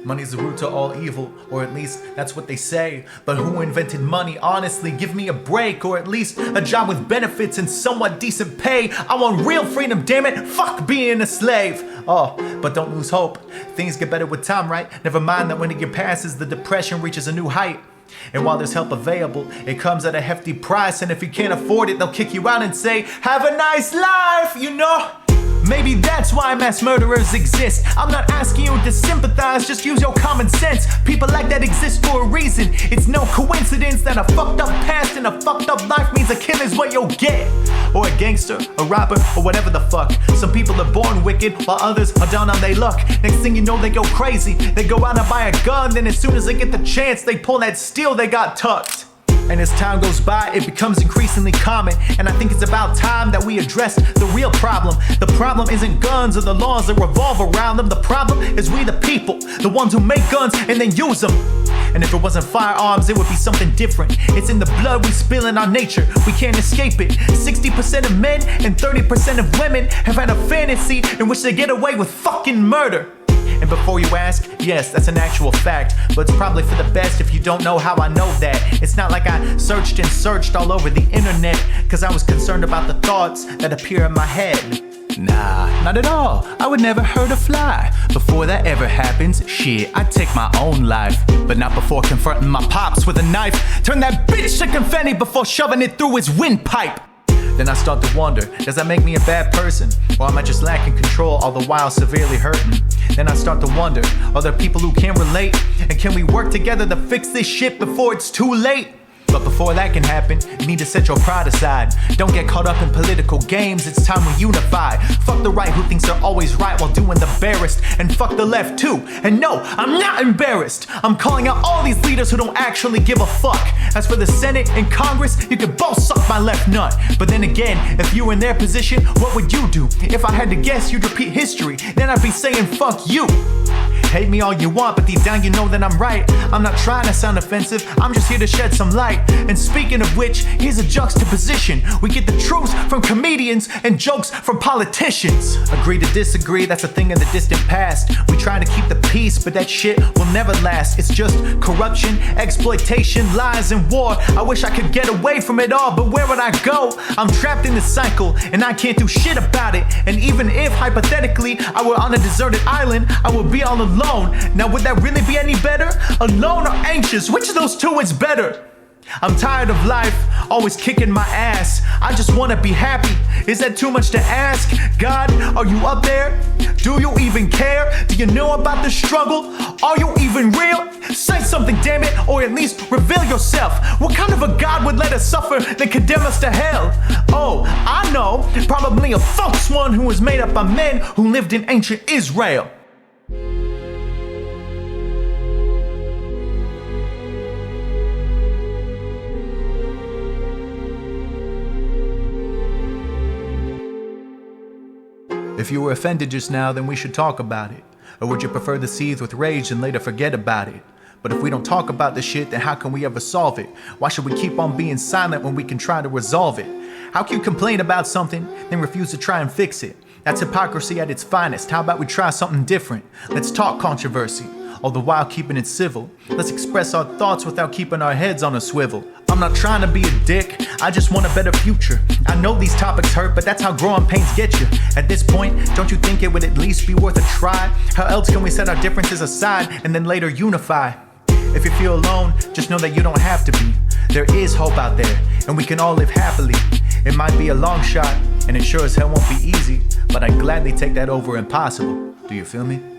Money's the root to all evil, or at least that's what they say. But who invented money? Honestly, give me a break, or at least a job with benefits and somewhat decent pay. I want real freedom, damn it. Fuck being a slave. Oh, but don't lose hope. Things get better with time, right? Never mind that when a year passes, the depression reaches a new height. And while there's help available, it comes at a hefty price. And if you can't afford it, they'll kick you out and say, have a nice life, you know? Maybe that's why mass murderers exist. I'm not asking you to sympathize, just use your common sense. People like that exist for a reason. It's no coincidence that a fucked up past and a fucked up life means a killer's what you'll get. Or a gangster, a rapper, or whatever the fuck. Some people are born wicked, while others are down on their luck. Next thing you know, they go crazy. They go out and buy a gun, then as soon as they get the chance, they pull that steel they got tucked. And as time goes by, it becomes increasingly common. And I think it's about time that we address the real problem. The problem isn't guns or the laws that revolve around them. The problem is we the people, the ones who make guns and then use them. And if it wasn't firearms, it would be something different. It's in the blood we spill in our nature. We can't escape it. 60% of men and 30% of women have had a fantasy in which they get away with fucking murder. And before you ask, yes, that's an actual fact. But it's probably for the best if you don't know how I know that. It's not like I searched and searched all over the internet, cause I was concerned about the thoughts that appear in my head. Nah, not at all. I would never hurt a fly. Before that ever happens, shit, I'd take my own life. But not before confronting my pops with a knife. Turn that bitch to confetti before shoving it through his windpipe. Then I start to wonder, does that make me a bad person? Or am I just lacking control all the while severely hurting? Then I start to wonder, are there people who can relate? And can we work together to fix this shit before it's too late? But before that can happen, you need to set your pride aside. Don't get caught up in political games, it's time we unify. Fuck the right who thinks they're always right while doing the barest. And fuck the left too. And no, I'm not embarrassed. I'm calling out all these leaders who don't actually give a fuck. As for the Senate and Congress, you can both suck my left nut. But then again, if you were in their position, what would you do? If I had to guess, you'd repeat history. Then I'd be saying fuck you. Hate me all you want, but deep down you know that I'm right. I'm not trying to sound offensive, I'm just here to shed some light. And speaking of which, here's a juxtaposition. We get the truth from comedians and jokes from politicians. Agree to disagree, that's a thing in the distant past. We try to keep the peace, but that shit will never last. It's just corruption, exploitation, lies, and war. I wish I could get away from it all, but where would I go? I'm trapped in this cycle, and I can't do shit about it. And even if, hypothetically, I were on a deserted island, I would be all alone. Now would that really be any better? Alone or anxious? Which of those two is better? I'm tired of life, always kicking my ass. I just wanna be happy. Is that too much to ask? God, are you up there? Do you even care? Do you know about the struggle? Are you even real? Say something, damn it, or at least reveal yourself. What kind of a God would let us suffer then condemn us to hell? Oh, I know, probably a false one who was made up by men who lived in ancient Israel. If you were offended just now, then we should talk about it. Or would you prefer to seethe with rage and later forget about it? But if we don't talk about the shit, then how can we ever solve it? Why should we keep on being silent when we can try to resolve it? How can you complain about something, then refuse to try and fix it? That's hypocrisy at its finest. How about we try something different? Let's talk controversy, all the while keeping it civil. Let's express our thoughts without keeping our heads on a swivel. I'm not trying to be a dick, I just want a better future. I know these topics hurt, but that's how growing pains get you. At this point, don't you think it would at least be worth a try? How else can we set our differences aside and then later unify? If you feel alone, just know that you don't have to be. There is hope out there, and we can all live happily. It might be a long shot, and it sure as hell won't be easy, but I'd gladly take that over impossible. Do you feel me?